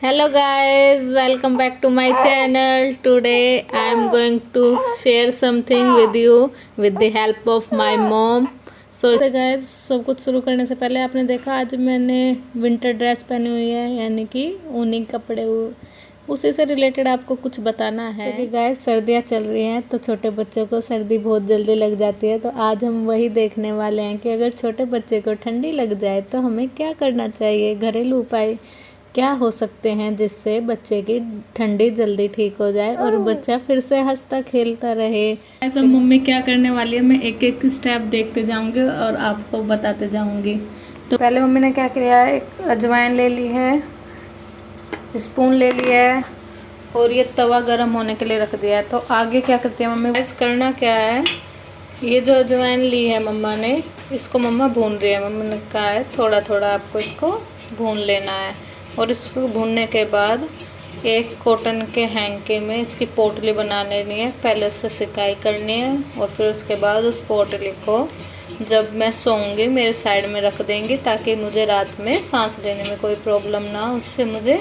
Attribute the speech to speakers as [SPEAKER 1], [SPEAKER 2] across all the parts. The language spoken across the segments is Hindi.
[SPEAKER 1] Hello guys, welcome back to my channel. Today I am going to share something with you with the help of my mom. So guys, सब कुछ शुरू करने से पहले आपने देखा आज मैंने विंटर ड्रेस पहनी हुई है, यानी कि ऊनी कपड़े, उसी से रिलेटेड आपको कुछ बताना है। क्योंकि गाइस सर्दियाँ चल रही हैं तो छोटे बच्चों को सर्दी बहुत जल्दी लग जाती है। तो आज हम वही देखने वाले हैं कि अगर छोटे बच्चे को ठंडी लग जाए तो हमें क्या करना चाहिए, घरेलू उपाय क्या हो सकते हैं जिससे बच्चे की ठंडी जल्दी ठीक हो जाए और बच्चा फिर से हंसता खेलता रहे। ऐसा मम्मी क्या करने वाली है, मैं एक एक स्टेप देखते जाऊंगी और आपको बताते जाऊंगी। तो पहले मम्मी ने क्या किया है, एक अजवाइन ले ली है, स्पून ले लिया है और ये तवा गर्म होने के लिए रख दिया है। तो आगे क्या करती है मम्मी, ऐसा करना क्या है, ये जो अजवाइन ली है मम्मा ने, इसको मम्मा भून रही है। मम्मा ने कहा है थोड़ा थोड़ा आपको इसको भून लेना है और इसको भूनने के बाद एक कॉटन के हैंकी में इसकी पोटली बना लेनी है। पहले उससे सिकाई करनी है और फिर उसके बाद उस पोटली को जब मैं सोऊंगी मेरे साइड में रख देंगी, ताकि मुझे रात में सांस लेने में कोई प्रॉब्लम ना हो, उससे मुझे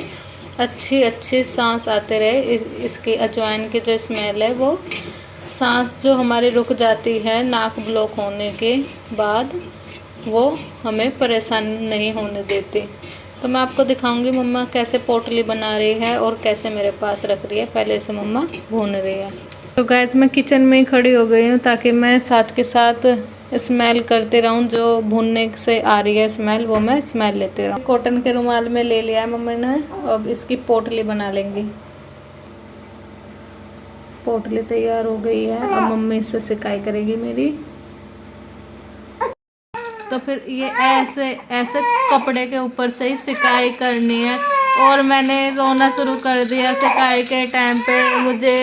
[SPEAKER 1] अच्छी सांस आते रहे। इसकी अजवाइन की जो स्मेल है वो सांस जो हमारी रुक जाती है नाक ब्लॉक होने के बाद, वो हमें परेशान नहीं होने देती। तो मैं आपको दिखाऊंगी मम्मा कैसे पोटली बना रही है और कैसे मेरे पास रख रही है। पहले से मम्मा भून रही है। तो गाइस मैं किचन में ही खड़ी हो गई हूँ ताकि मैं साथ के साथ स्मेल करते रहूँ, जो भूनने से आ रही है स्मेल वो मैं स्मेल लेते रहूँ। कॉटन के रुमाल में ले लिया है मम्मी ने, अब इसकी पोटली बना लेंगी। पोटली तैयार हो गई है, अब मम्मी इससे सिकाई करेगी मेरी। तो फिर ये ऐसे ऐसे कपड़े के ऊपर से ही सिकाई करनी है। और मैंने रोना शुरू कर दिया सिकाई के टाइम पे, मुझे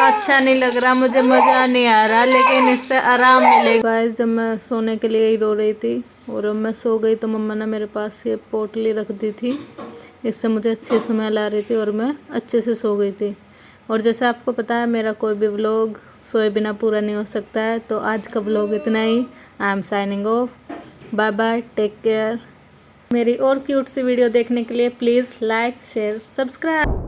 [SPEAKER 1] अच्छा नहीं लग रहा, मुझे मज़ा नहीं आ रहा, लेकिन इससे आराम मिलेगा। गाइस जब मैं सोने के लिए ही रो रही थी और अब मैं सो गई तो मम्मा ने मेरे पास ये पोटली रख दी थी, इससे मुझे अच्छी स्मेल आ रही थी और मैं अच्छे से सो गई थी। और जैसे आपको पता है मेरा कोई भी व्लॉग सोए बिना पूरा नहीं हो सकता है, तो आज का व्लॉग इतना ही। I am signing off, bye bye, take care. मेरी और क्यूट सी वीडियो देखने के लिए प्लीज़ लाइक शेयर सब्सक्राइब।